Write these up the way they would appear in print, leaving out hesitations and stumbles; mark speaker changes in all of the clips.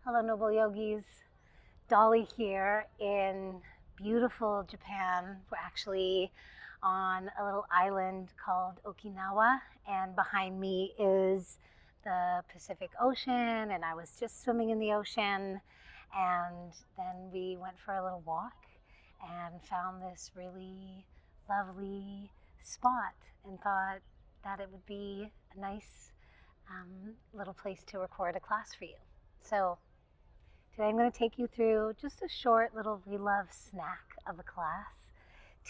Speaker 1: Hello, Noble Yogis. Dolly here in beautiful Japan. We're actually on a little island called Okinawa, and behind me is the Pacific Ocean, and I was just swimming in the ocean, and then we went for a little walk and found this really lovely spot and thought that it would be a nice little place to record a class for you. So today I'm going to take you through just a short little Relove snack of a class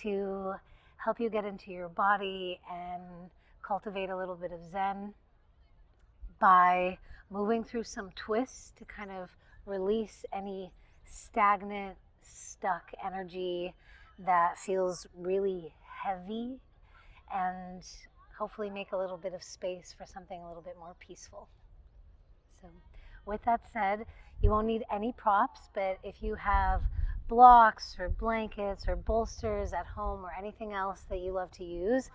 Speaker 1: to help you get into your body and cultivate a little bit of Zen by moving through some twists to kind of release any stagnant, stuck energy that feels really heavy and hopefully make a little bit of space for something a little bit more peaceful. So with that said, you won't need any props, but if you have blocks or blankets or bolsters at home or anything else that you love to use,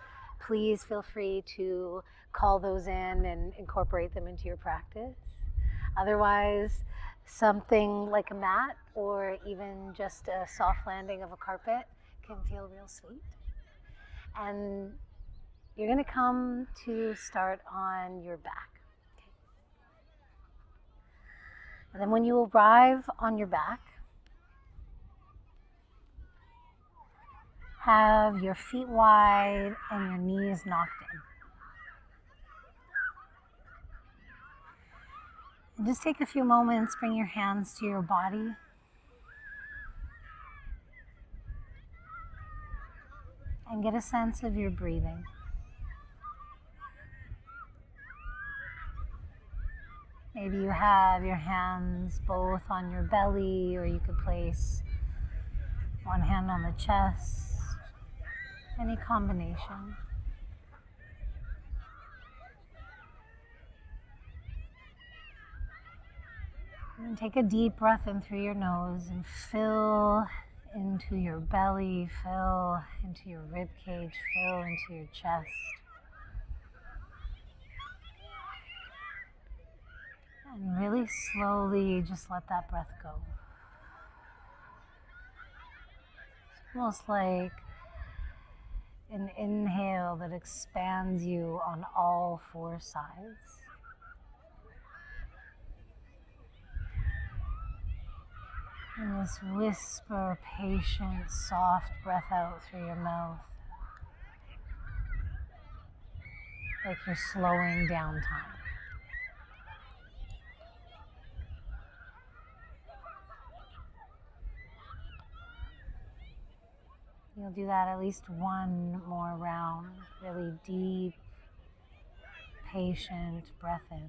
Speaker 1: please feel free to call those in and incorporate them into your practice. Otherwise, something like a mat or even just a soft landing of a carpet can feel real sweet. And you're going to come to start on your back. And then when you arrive on your back, have your feet wide and your knees knocked in. And just take a few moments, bring your hands to your body. And get a sense of your breathing. Maybe you have your hands both on your belly, or you could place one hand on the chest, any combination. And take a deep breath in through your nose and fill into your belly, fill into your rib cage, fill into your chest. And really slowly just let that breath go. It's almost like an inhale that expands you on all four sides. And this whisper, patient, soft breath out through your mouth. Like you're slowing down time. You'll do that at least one more round. Really deep, patient breath in.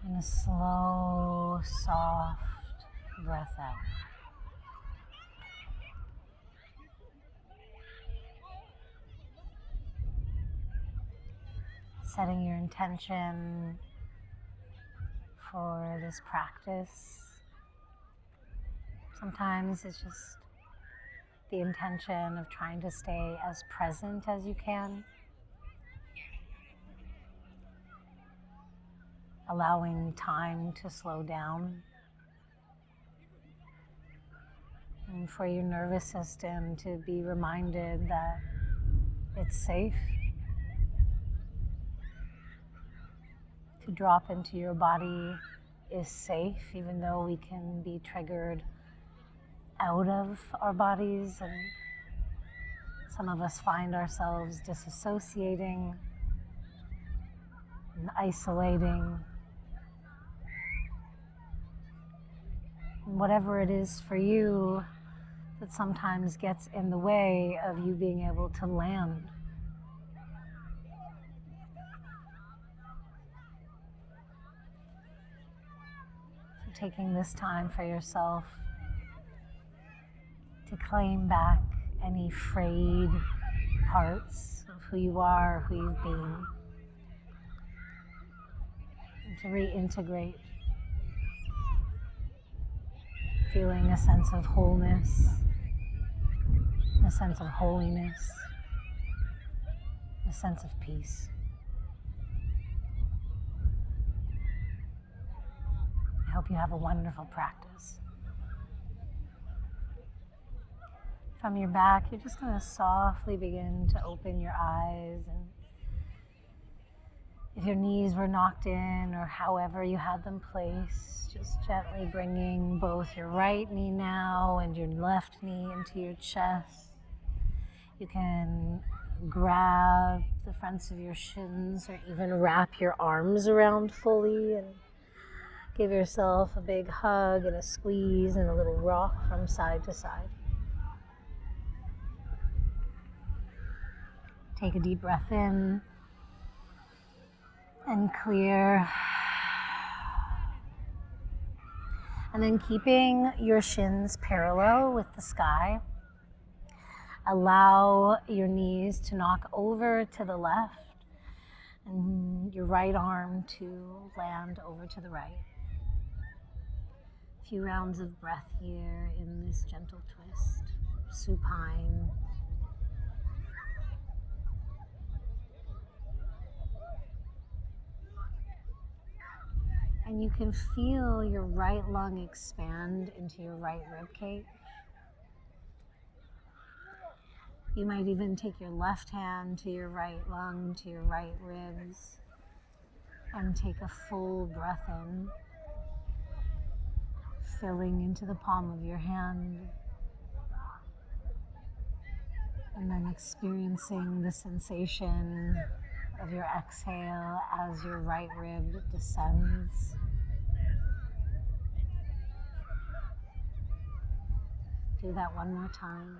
Speaker 1: And a slow, soft breath out. Setting your intention for this practice. Sometimes it's just the intention of trying to stay as present as you can. Allowing time to slow down. And for your nervous system to be reminded that it's safe to drop into your body is safe, even though we can be triggered out of our bodies, and some of us find ourselves disassociating and isolating. And whatever it is for you that sometimes gets in the way of you being able to land. So taking this time for yourself to claim back any frayed parts of who you are, who you've been, and to reintegrate, feeling a sense of wholeness, a sense of holiness, a sense of peace. I hope you have a wonderful practice. From your back, you're just going to softly begin to open your eyes, and if your knees were knocked in or however you had them placed, just gently bringing both your right knee now and your left knee into your chest. You can grab the fronts of your shins or even wrap your arms around fully and give yourself a big hug and a squeeze and a little rock from side to side. Take a deep breath in and clear. And then keeping your shins parallel with the sky, allow your knees to knock over to the left and your right arm to land over to the right. A few rounds of breath here in this gentle twist, supine. And you can feel your right lung expand into your right rib cage. You might even take your left hand to your right lung, to your right ribs, and take a full breath in, filling into the palm of your hand, and then experiencing the sensation of your exhale as your right rib descends. Do that one more time.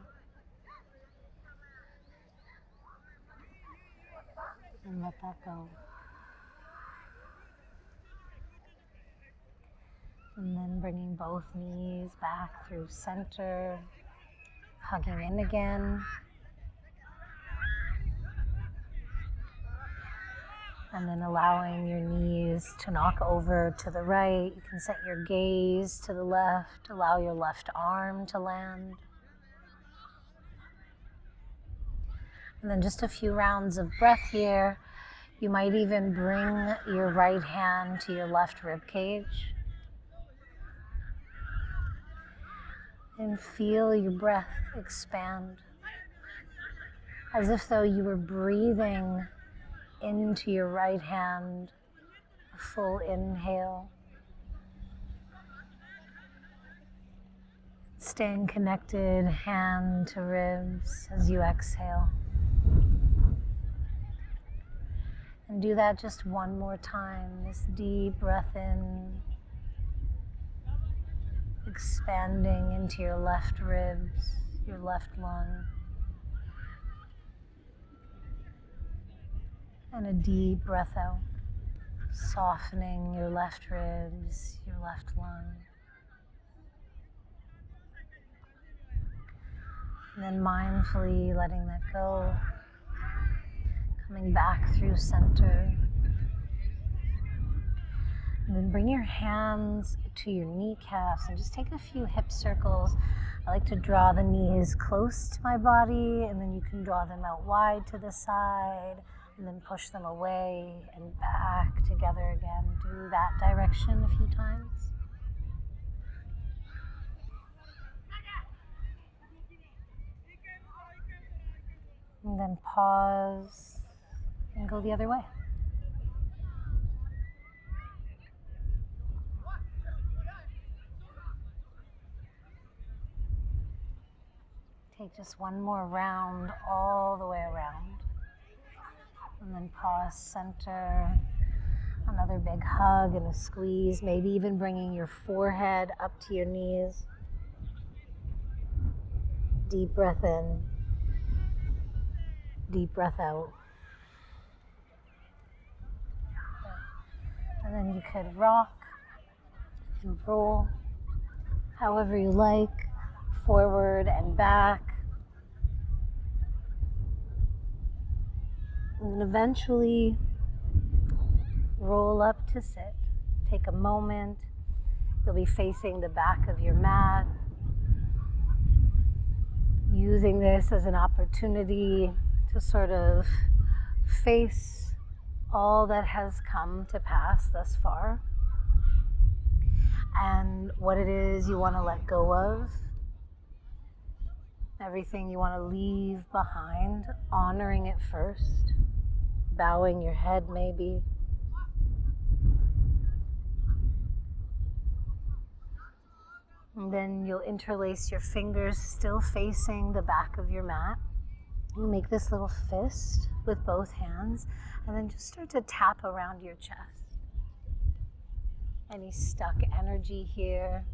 Speaker 1: And let that go. And then bringing both knees back through center, hugging in again. And then allowing your knees to knock over to the right. You can set your gaze to the left. Allow your left arm to land. And then just a few rounds of breath here. You might even bring your right hand to your left rib cage. And feel your breath expand. As if though you were breathing into your right hand, a full inhale. Staying connected hand to ribs as you exhale. And do that just one more time, this deep breath in, expanding into your left ribs, your left lung. And a deep breath out, softening your left ribs, your left lung. And then mindfully letting that go, coming back through center. And then bring your hands to your kneecaps and just take a few hip circles. I like to draw the knees close to my body, and then you can draw them out wide to the side. And then push them away and back together again. Do that direction a few times. And then pause and go the other way. Take just one more round all the way around. And then pause, center, another big hug and a squeeze, maybe even bringing your forehead up to your knees. Deep breath in, deep breath out. And then you could rock and roll however you like, forward and back. And then eventually roll up to sit. Take a moment. You'll be facing the back of your mat. Using this as an opportunity to sort of face all that has come to pass thus far. and what it is you want to let go of, everything you want to leave behind, honoring it first, bowing your head maybe. And then you'll interlace your fingers, still facing the back of your mat. You make this little fist with both hands, and then just start to tap around your chest. Any stuck energy here,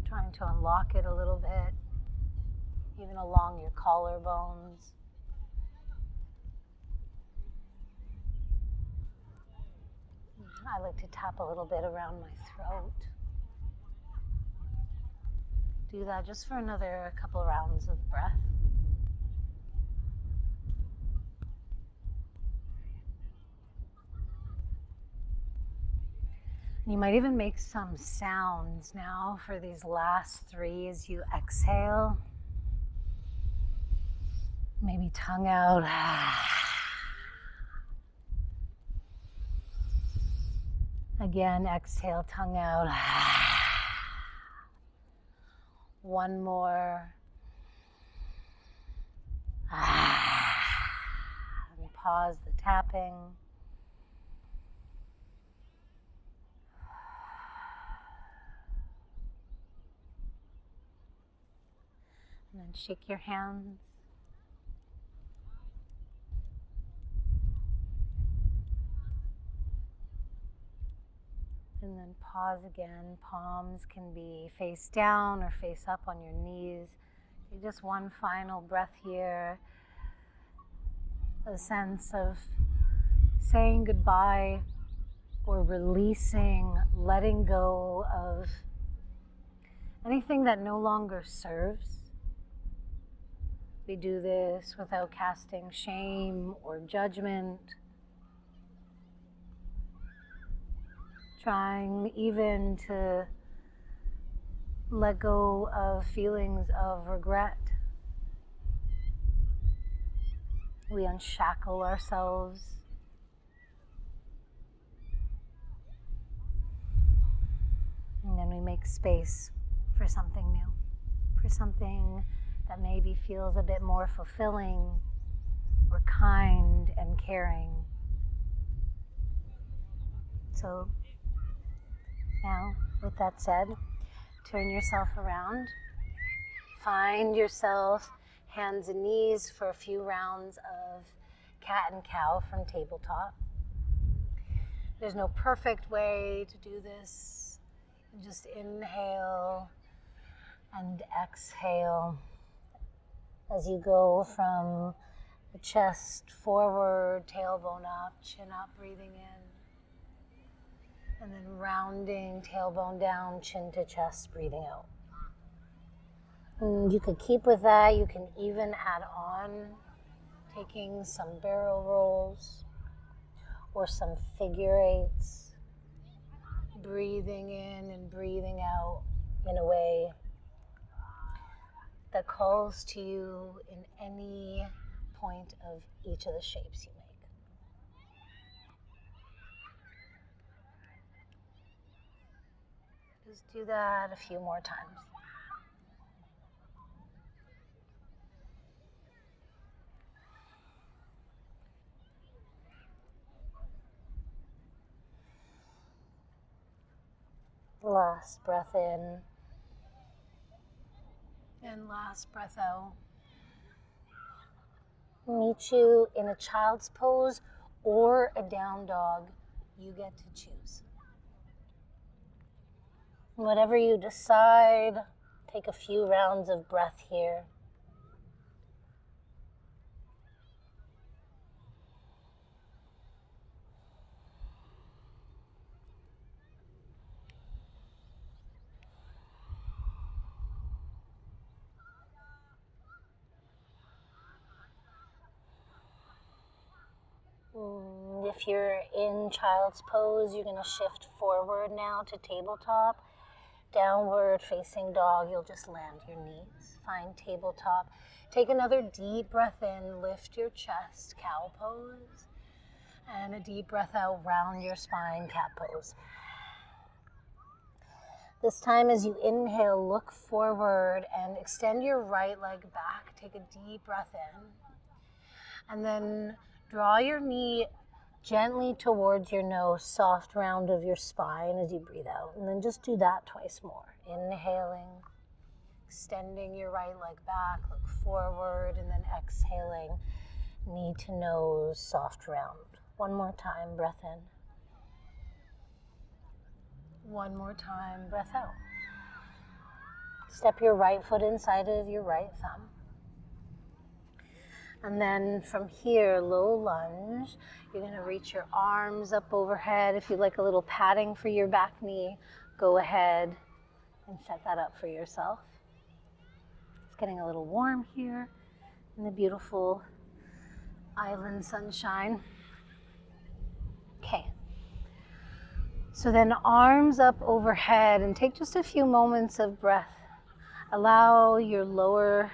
Speaker 1: trying to unlock it a little bit, even along your collarbones. I like to tap a little bit around my throat. Do that just for another couple rounds of breath. You might even make some sounds now for these last three as you exhale. Maybe tongue out. Again, exhale, tongue out. One more. And pause the tapping. And then shake your hands. And then pause again. Palms can be face down or face up on your knees. Just one final breath here. A sense of saying goodbye or releasing, letting go of anything that no longer serves. We do this without casting shame or judgment. Trying even to let go of feelings of regret. We unshackle ourselves. And then we make space for something new, for something that maybe feels a bit more fulfilling or kind and caring. So now, with that said, turn yourself around. Find yourself hands and knees for a few rounds of cat and cow from tabletop. There's no perfect way to do this. Just inhale and exhale as you go from the chest forward, tailbone up, chin up, breathing in. And then rounding, tailbone down, chin to chest, breathing out. And you could keep with that. You can even add on taking some barrel rolls or some figure eights, breathing in and breathing out in a way that calls to you in any point of each of the shapes you make. Just do that a few more times. Last breath in. And last breath out. Meet you in a child's pose or a down dog. You get to choose. Whatever you decide, take a few rounds of breath here. If you're in child's pose, you're going to shift forward now to tabletop. Downward facing dog, you'll just land your knees. Find tabletop. Take another deep breath in, lift your chest, cow pose. And a deep breath out, round your spine, cat pose. This time as you inhale, look forward and extend your right leg back. Take a deep breath in. And then draw your knee gently towards your nose, soft round of your spine as you breathe out. And then just do that twice more. Inhaling, extending your right leg back, look forward, and then exhaling, knee to nose, soft round. One more time, breath in. One more time, breath out. Step your right foot inside of your right thumb. And then from here, low lunge. You're going to reach your arms up overhead. If you'd like a little padding for your back knee, go ahead and set that up for yourself. It's getting a little warm here in the beautiful island sunshine. Okay. So then arms up overhead and take just a few moments of breath. Allow your lower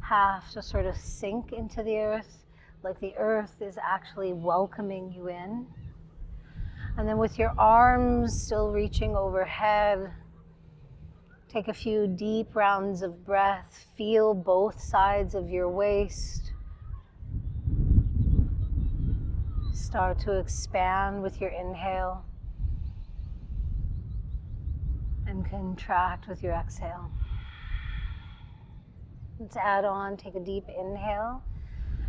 Speaker 1: half to sort of sink into the earth, like the earth is actually welcoming you in. And then with your arms still reaching overhead, take a few deep rounds of breath. Feel both sides of your waist start to expand with your inhale and contract with your exhale. Let's add on, take a deep inhale,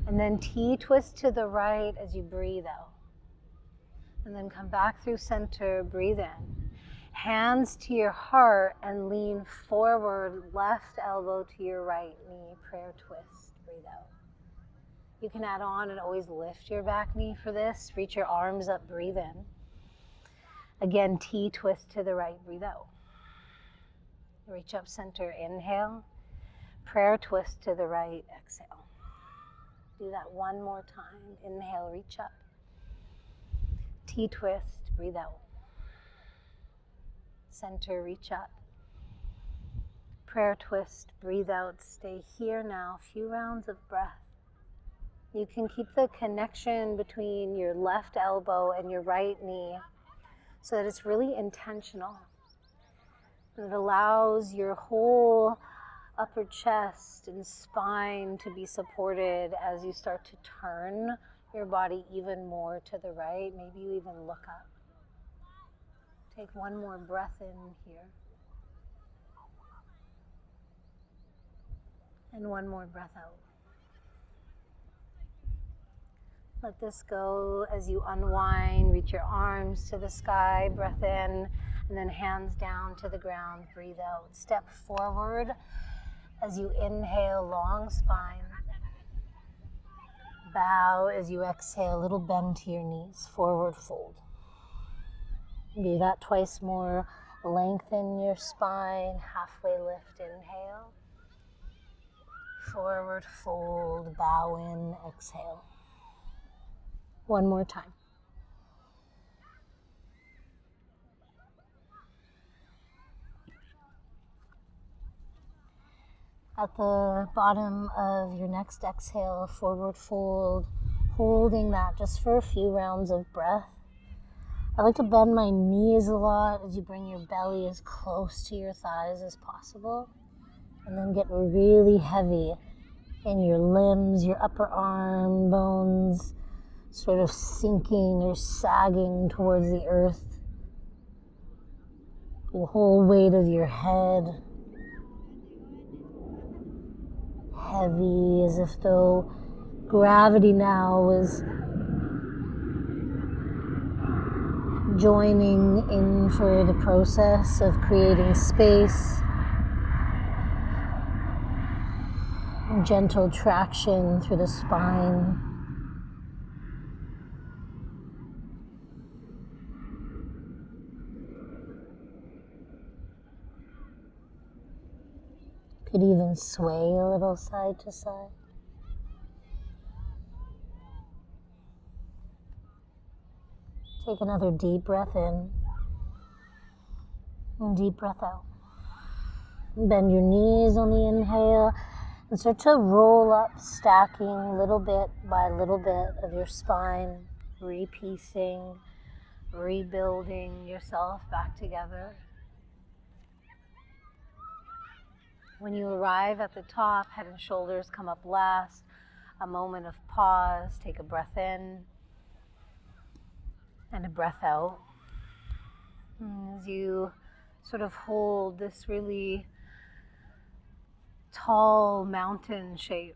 Speaker 1: and then T-twist to the right as you breathe out. And then come back through center, breathe in. Hands to your heart and lean forward, left elbow to your right knee, prayer twist, breathe out. You can add on and always lift your back knee for this. Reach your arms up, breathe in. Again, T-twist to the right, breathe out. Reach up center, inhale. Prayer twist to the right, exhale. Do that one more time. Inhale, reach up. T-twist, breathe out. Center, reach up. Prayer twist, breathe out. Stay here now, a few rounds of breath. You can keep the connection between your left elbow and your right knee so that it's really intentional. And it allows your whole upper chest and spine to be supported as you start to turn your body even more to the right. Maybe you even look up. Take one more breath in here. And one more breath out. Let this go as you unwind, reach your arms to the sky, breath in, and then hands down to the ground, breathe out. Step forward as you inhale, long spine. Bow as you exhale, little bend to your knees, forward fold. Do that twice more. Lengthen your spine, halfway lift, inhale. Forward fold, bow in, exhale. One more time. At the bottom of your next exhale, forward fold, holding that just for a few rounds of breath. I like to bend my knees a lot as you bring your belly as close to your thighs as possible. And then get really heavy in your limbs, your upper arm bones, sort of sinking or sagging towards the earth. The whole weight of your head heavy, as if though gravity now was joining in for the process of creating space. Gentle traction through the spine. Could even sway a little side to side. Take another deep breath in and deep breath out. Bend your knees on the inhale and start to roll up, stacking little bit by little bit of your spine, repiecing, rebuilding yourself back together. When you arrive at the top, head and shoulders come up last. A moment of pause, take a breath in and a breath out. And as you sort of hold this really tall mountain shape,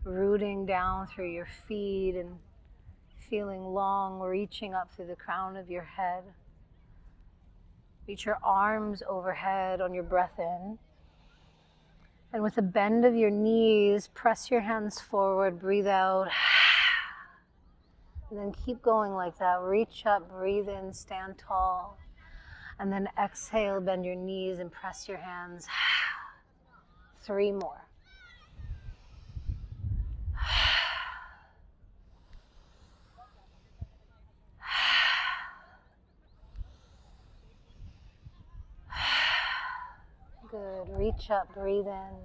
Speaker 1: rooting down through your feet and feeling long, reaching up through the crown of your head. Reach your arms overhead on your breath in. And with a bend of your knees, press your hands forward, breathe out. And then keep going like that. Reach up, breathe in, stand tall. And then exhale, bend your knees and press your hands. 3 more. Good. Reach up, breathe in,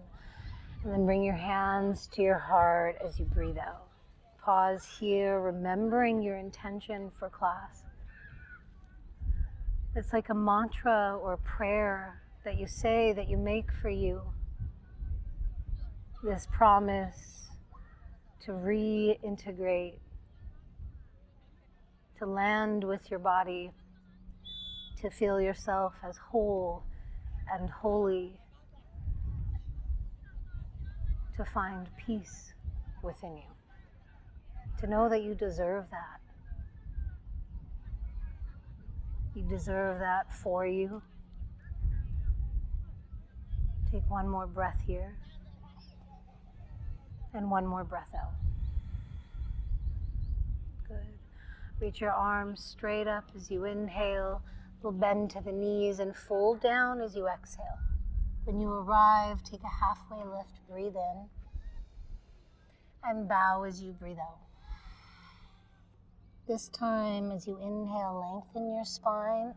Speaker 1: and then bring your hands to your heart as you breathe out. Pause here, remembering your intention for class. It's like a mantra or prayer that you say, that you make for you. This promise to reintegrate, to land with your body, to feel yourself as whole and holy, to find peace within you, to know that you deserve that. You deserve that for you. Take one more breath here and one more breath out. Good. Reach your arms straight up as you inhale. Little bend to the knees and fold down as you exhale. When you arrive, take a halfway lift, breathe in, and bow as you breathe out. This time, as you inhale, lengthen your spine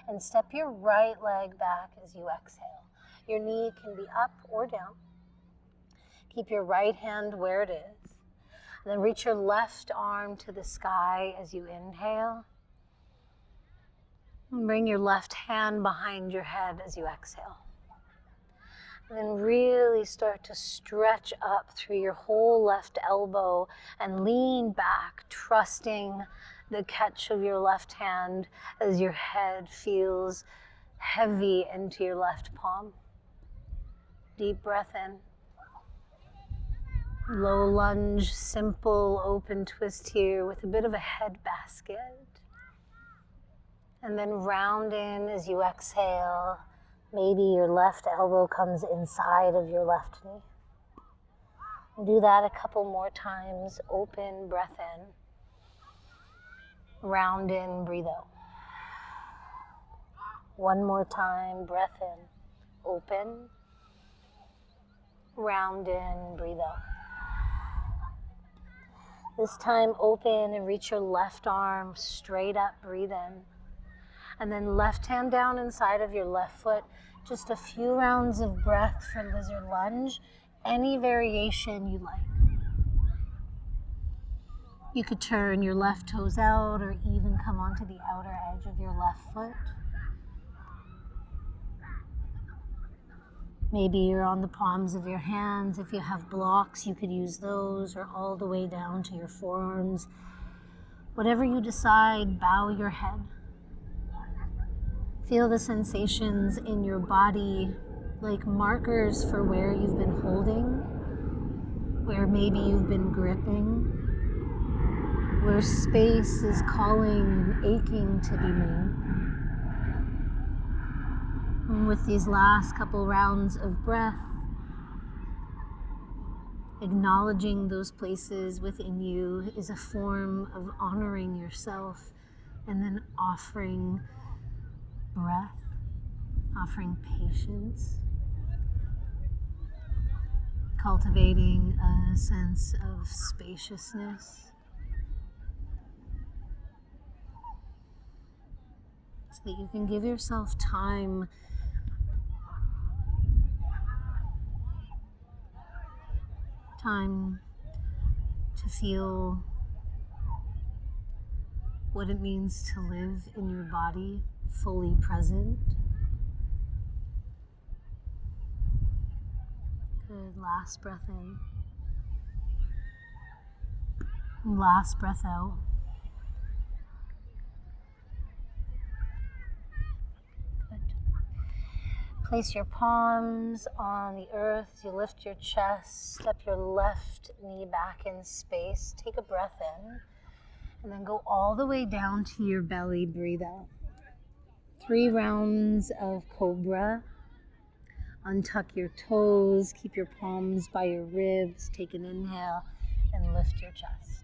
Speaker 1: and step your right leg back as you exhale. Your knee can be up or down. Keep your right hand where it is. And then reach your left arm to the sky as you inhale. And bring your left hand behind your head as you exhale. And then really start to stretch up through your whole left elbow and lean back, trusting the catch of your left hand as your head feels heavy into your left palm. Deep breath in. Low lunge, simple open twist here with a bit of a head basket. And then round in as you exhale. Maybe your left elbow comes inside of your left knee. Do that a couple more times. Open, breath in. Round in, breathe out. One more time, breath in. Open. Round in, breathe out. This time open and reach your left arm straight up, breathe in. And then left hand down inside of your left foot. Just a few rounds of breath for lizard lunge. Any variation you like. You could turn your left toes out or even come onto the outer edge of your left foot. Maybe you're on the palms of your hands. If you have blocks, you could use those, or all the way down to your forearms. Whatever you decide, bow your head. Feel the sensations in your body like markers for where you've been holding, where maybe you've been gripping, where space is calling and aching to be made. And with these last couple rounds of breath, acknowledging those places within you is a form of honoring yourself and then offering breath, offering patience, cultivating a sense of spaciousness so that you can give yourself time to feel what it means to live in your body fully present. Good. Last breath in. Last breath out. Good. Place your palms on the earth. You lift your chest. Step your left knee back in space. Take a breath in. And then go all the way down to your belly. Breathe out. 3 rounds of cobra. Untuck your toes. Keep your palms by your ribs. Take an inhale and lift your chest.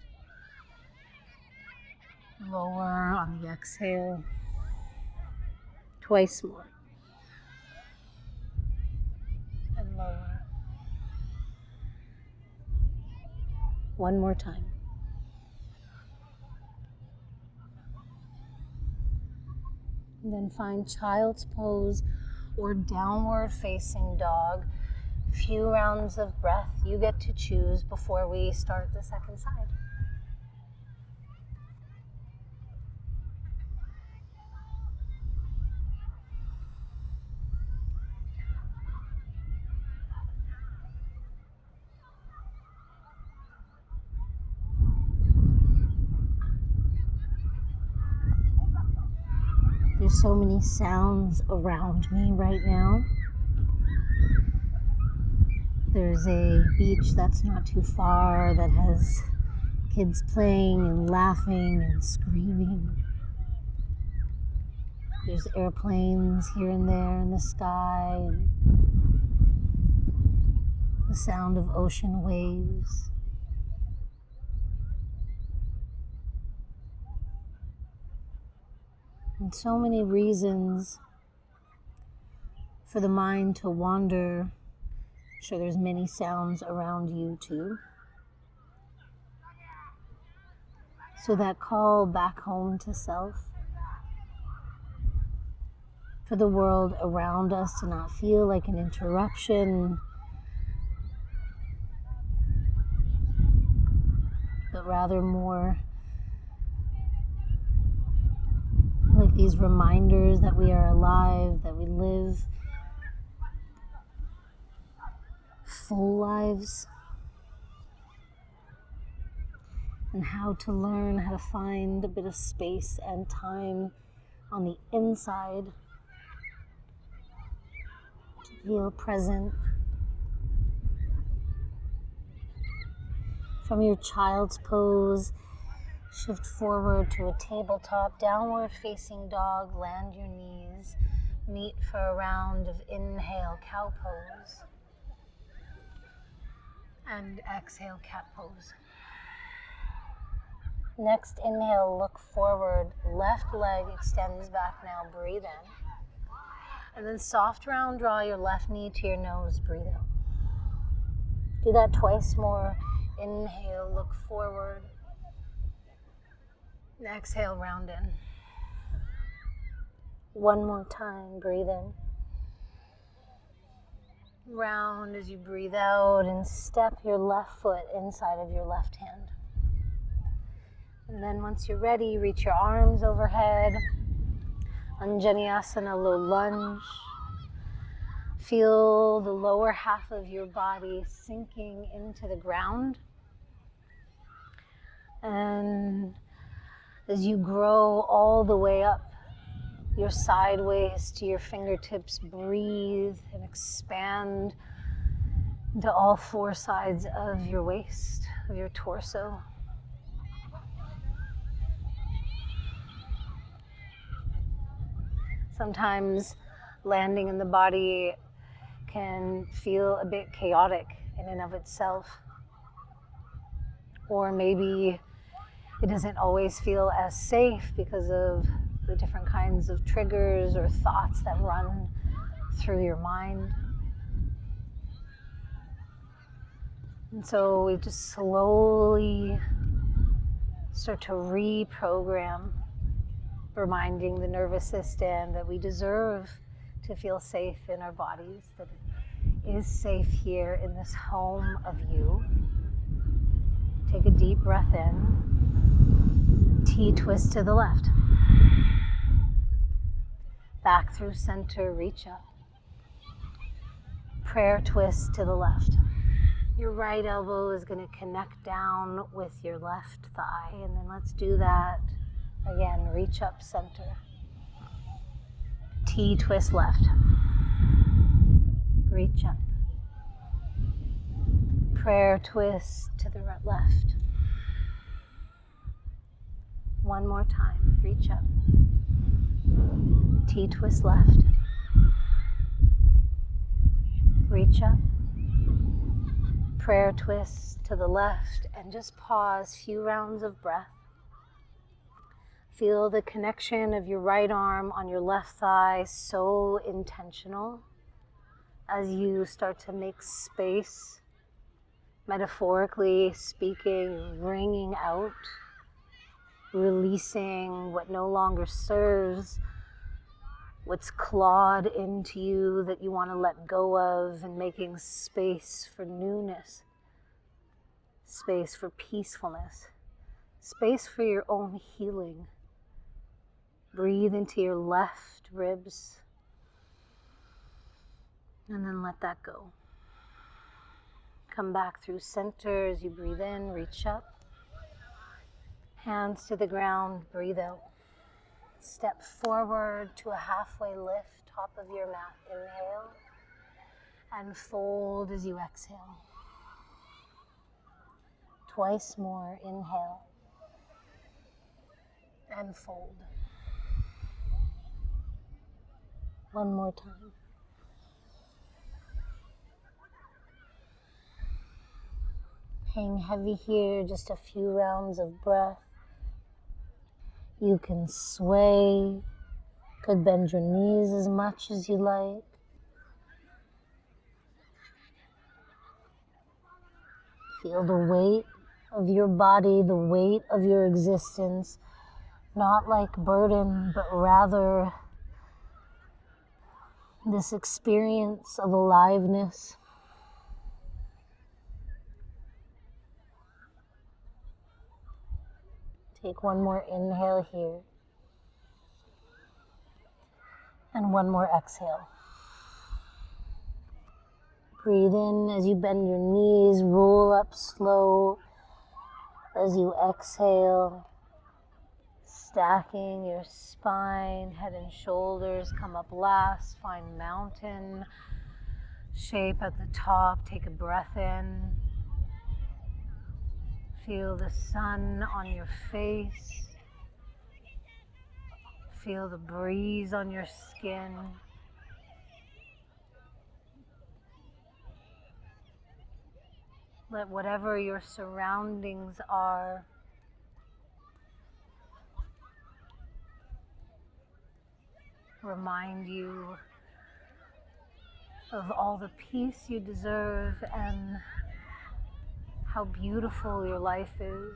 Speaker 1: Lower on the exhale. Twice more. And lower. One more time. And then find child's pose or downward facing dog. Few rounds of breath you get to choose before we start the second side. There's so many sounds around me right now. There's a beach that's not too far that has kids playing and laughing and screaming. There's airplanes here and there in the sky and the sound of ocean waves. And so many reasons for the mind to wander. I'm sure there's many sounds around you too. So that call back home to self, for the world around us to not feel like an interruption, but rather more like these reminders that we are alive, that we live full lives, and how to learn how to find a bit of space and time on the inside to feel present. From your child's pose, shift forward to a tabletop, downward facing dog, land your knees, meet for a round of inhale, cow pose, and exhale, cat pose. Next inhale, look forward, left leg extends back now, breathe in. And then soft round, draw your left knee to your nose, breathe out. Do that twice more. Inhale, look forward. And exhale, round in. One more time, breathe in. Round as you breathe out and step your left foot inside of your left hand. And then once you're ready, reach your arms overhead. Anjaneyasana, low lunge. Feel the lower half of your body sinking into the ground. And as you grow all the way up your sideways to your fingertips, breathe and expand into all 4 sides of your waist, of your torso. Sometimes landing in the body can feel a bit chaotic in and of itself. Or maybe it doesn't always feel as safe because of the different kinds of triggers or thoughts that run through your mind. And so we just slowly start to reprogram, reminding the nervous system that we deserve to feel safe in our bodies, that it is safe here in this home of you. Take a deep breath in. T-twist to the left. Back through center, reach up. Prayer twist to the left. Your right elbow is going to connect down with your left thigh, and then let's do that again. Reach up center. T-twist left. Reach up. Prayer twist to the left. One more time. Reach up. T-twist left. Reach up. Prayer twist to the left, and just pause. Few rounds of breath. Feel the connection of your right arm on your left thigh, so intentional as you start to make space, metaphorically speaking, wringing out, releasing what no longer serves, what's clawed into you that you want to let go of, and making space for newness, space for peacefulness, space for your own healing. Breathe into your left ribs, and then let that go. Come back through center as you breathe in, reach up. Hands to the ground, breathe out. Step forward to a halfway lift, top of your mat. Inhale, and fold as you exhale. Twice more, inhale, and fold. One more time. Hang heavy here, just a few rounds of breath. You can sway, could bend your knees as much as you like. Feel the weight of your body, the weight of your existence, not like burden, but rather this experience of aliveness. Take one more inhale here, and one more exhale. Breathe in as you bend your knees, roll up slow as you exhale, stacking your spine, head and shoulders come up last. Find mountain shape at the top. Take a breath in. Feel the sun on your face. Feel the breeze on your skin. Let whatever your surroundings are remind you of all the peace you deserve and how beautiful your life is.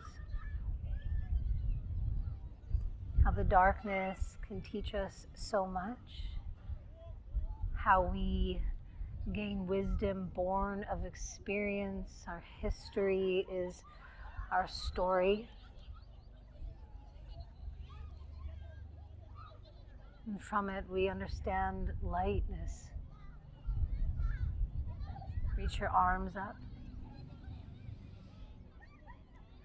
Speaker 1: How the darkness can teach us so much. How we gain wisdom born of experience. Our history is our story. And from it we understand lightness. Reach your arms up.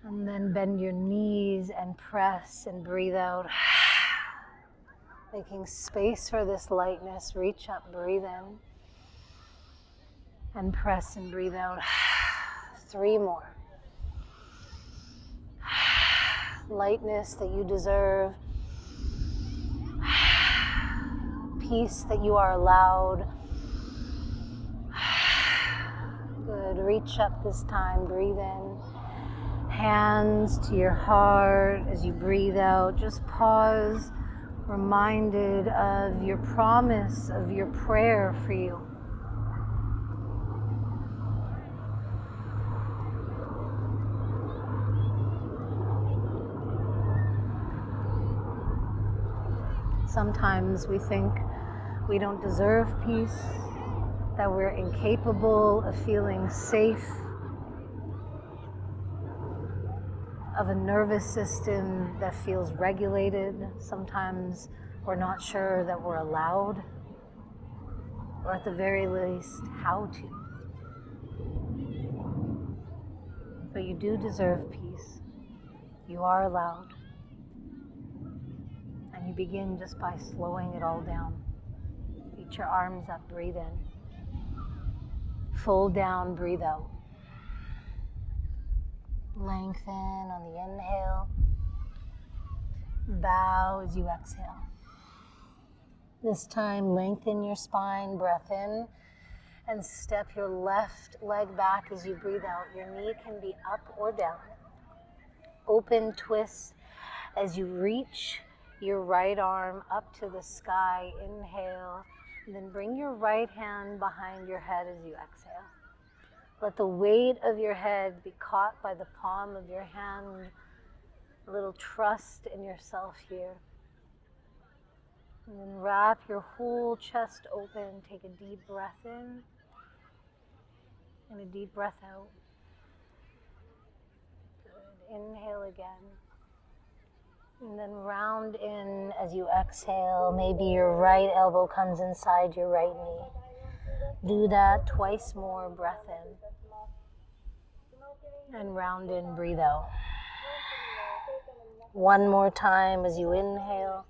Speaker 1: And then bend your knees and press and breathe out. Making space for this lightness. Reach up, breathe in. And press and breathe out. 3 more. Lightness that you deserve. Peace that you are allowed. Good. Reach up this time. Breathe in. Hands to your heart as you breathe out. Just pause, reminded of your promise, of your prayer for you. Sometimes we think we don't deserve peace, that we're incapable of feeling safe. of a nervous system that feels regulated. Sometimes we're not sure that we're allowed, or at the very least, how to. But you do deserve peace. You are allowed. And you begin just by slowing it all down. Reach your arms up, breathe in. Fold down, breathe out. Lengthen on the inhale. Bow as you exhale. This time, lengthen your spine, breath in, and step your left leg back as you breathe out. Your knee can be up or down. Open twist as you reach your right arm up to the sky. Inhale, and then bring your right hand behind your head as you exhale. Let the weight of your head be caught by the palm of your hand. A little trust in yourself here. And then wrap your whole chest open. Take a deep breath in and a deep breath out. Good. Inhale again. And then round in as you exhale. Maybe your right elbow comes inside your right knee. Do that twice more. Breath in. And round in, breathe out. One more time as you inhale.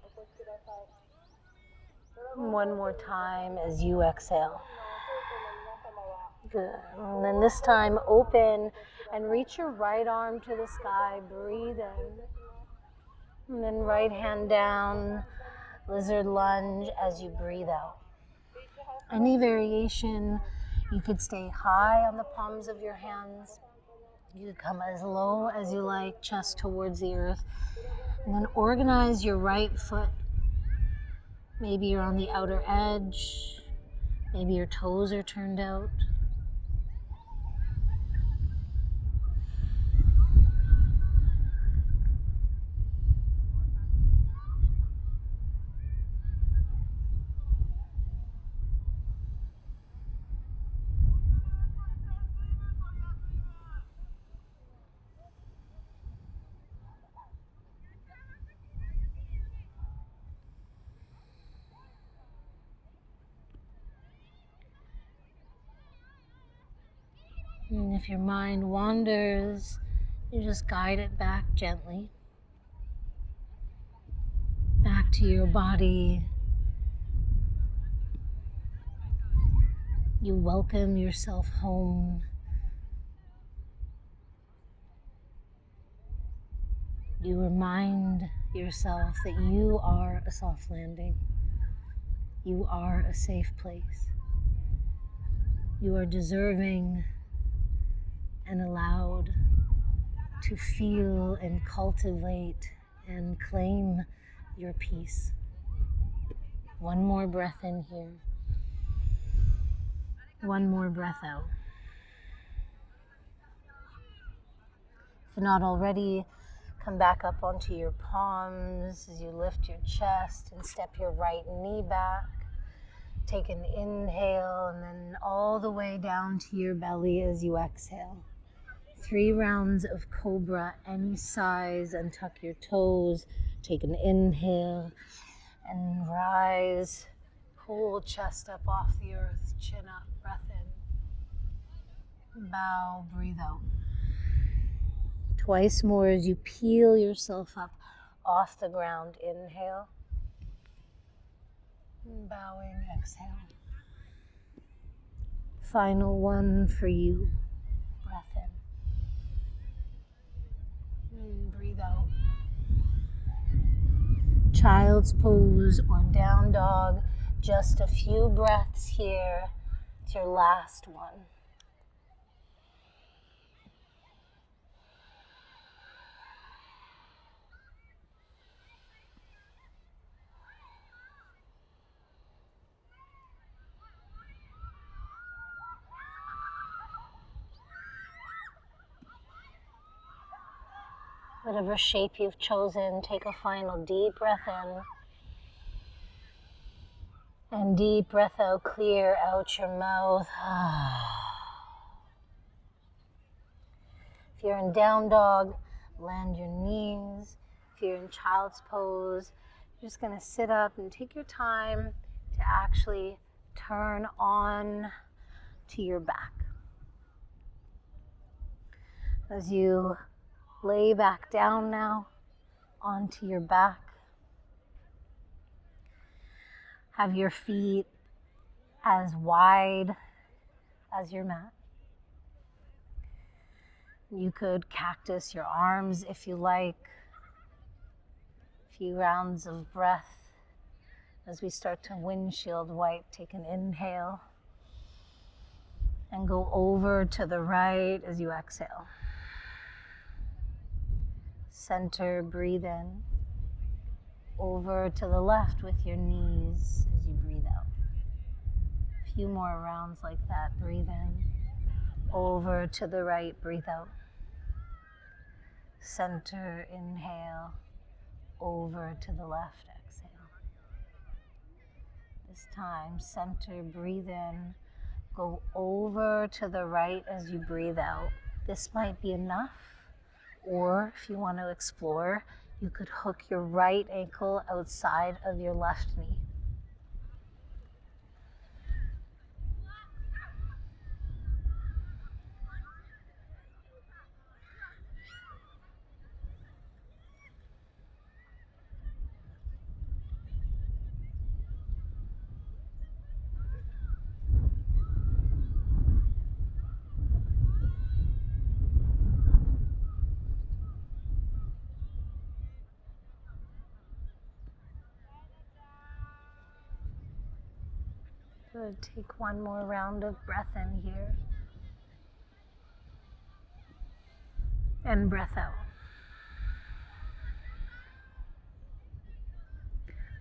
Speaker 1: One more time as you exhale. Good. And then this time open and reach your right arm to the sky. Breathe in. And then right hand down, lizard lunge as you breathe out. Any variation, you could stay high on the palms of your hands. You could come as low as you like, chest towards the earth. And then organize your right foot. Maybe you're on the outer edge. Maybe your toes are turned out. And if your mind wanders, you just guide it back gently. Back to your body. You welcome yourself home. You remind yourself that you are a soft landing. You are a safe place. You are deserving and allowed to feel and cultivate and claim your peace. One more breath in here. One more breath out. If not already, come back up onto your palms as you lift your chest and step your right knee back. Take an inhale and then all the way down to your belly as you exhale. 3 rounds of cobra, any size, and tuck your toes. Take an inhale and rise. Pull chest up off the earth, chin up, breath in. Bow, breathe out. Twice more as you peel yourself up off the ground. Inhale. Bowing, exhale. Final one for you. Breath in. Breathe out. Child's pose or down dog. Just a few breaths here. It's your last one. Whatever shape you've chosen, take a final deep breath in. And deep breath out, clear out your mouth. If you're in down dog, Land your knees. If you're in child's pose, you're just going to sit up and take your time to actually turn on to your back. As you lay back down now onto your back, have your feet as wide as your mat. You could cactus your arms if you like. A few rounds of breath as we start to windshield wipe. Take an inhale and go over to the right as you exhale. Center, breathe in. Over to the left with your knees as you breathe out. A few more rounds like that. Breathe in. Over to the right, breathe out. Center, inhale. Over to the left, exhale. This time, center, breathe in. Go over to the right as you breathe out. This might be enough, or if you want to explore, you could hook your right ankle outside of your left knee. Good. Take one more round of breath in here. And breath out.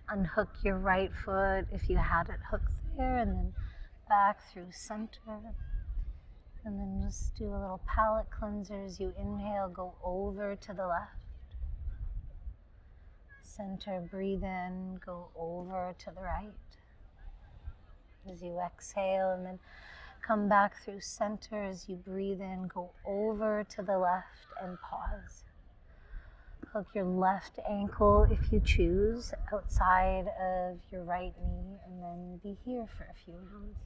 Speaker 1: Unhook your right foot if you had it hooked there, and then back through center. And then just do a little palate cleanser as you inhale, go over to the left. Center, breathe in, go over to the right. As you exhale, and then come back through center as you breathe in, go over to the left and pause. Hook your left ankle if you choose outside of your right knee, and then be here for a few rounds.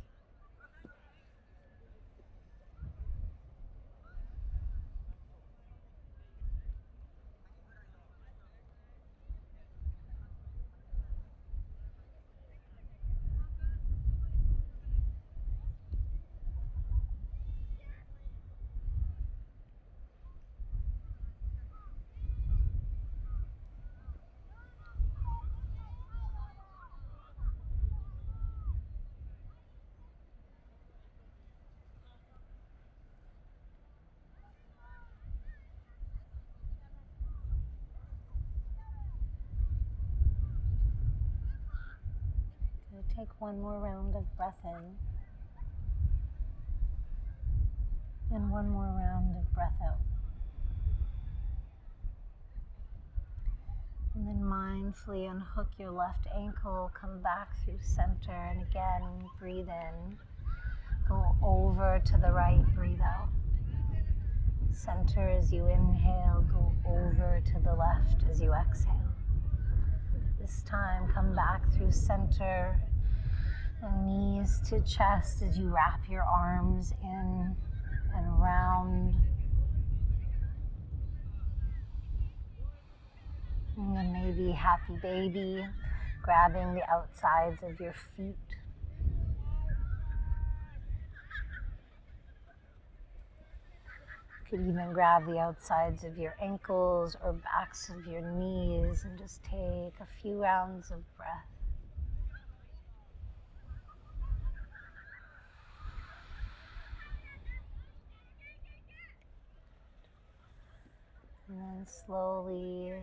Speaker 1: Take one more round of breath in, and one more round of breath out. And then mindfully unhook your left ankle, come back through center, and again, breathe in, go over to the right, breathe out. Center as you inhale, go over to the left as you exhale. This time, come back through center, and knees to chest as you wrap your arms in and around. And then maybe happy baby, grabbing the outsides of your feet. You could even grab the outsides of your ankles or backs of your knees and just take a few rounds of breath. And then slowly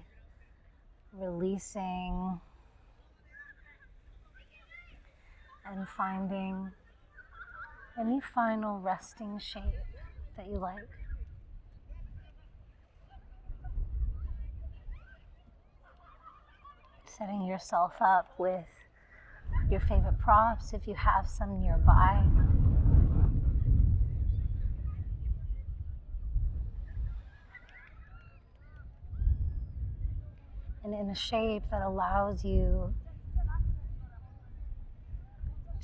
Speaker 1: releasing and finding any final resting shape that you like. Setting yourself up with your favorite props if you have some nearby. and in a shape that allows you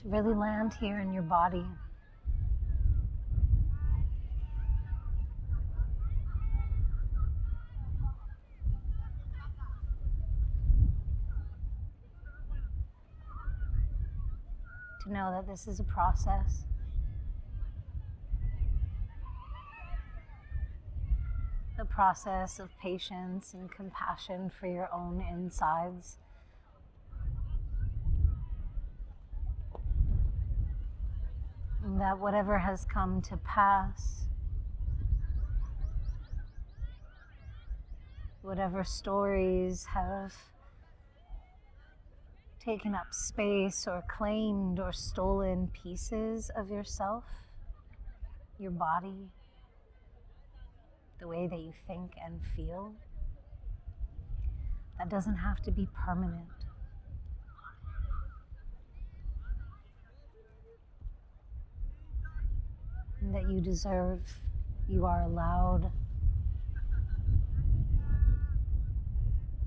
Speaker 1: to really land here in your body. To know that this is a process. A process of patience and compassion for your own insides. And that whatever has come to pass, whatever stories have taken up space or claimed or stolen pieces of yourself, your body, the way that you think and feel, that doesn't have to be permanent. And that you deserve, you are allowed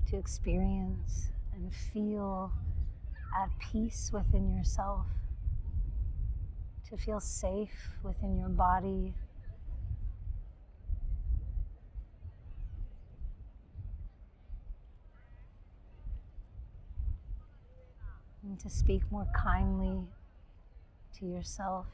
Speaker 1: to experience and feel at peace within yourself, to feel safe within your body, and to speak more kindly to yourself.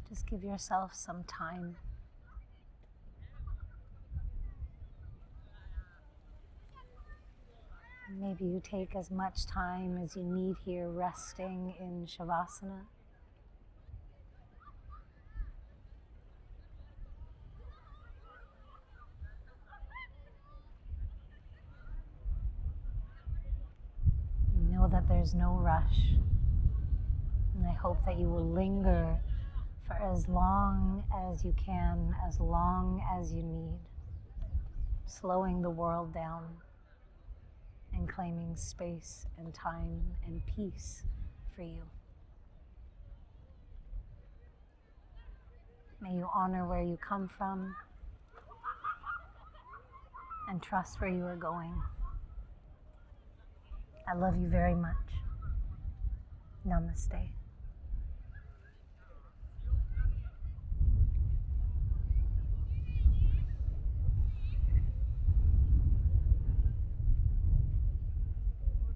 Speaker 1: Just give yourself some time. Maybe you take as much time as you need here resting in Shavasana. Know that there's no rush. And I hope that you will linger for as long as you can, as long as you need, slowing the world down and claiming space and time and peace for you. May you honor where you come from and trust where you are going. I love you very much. Namaste.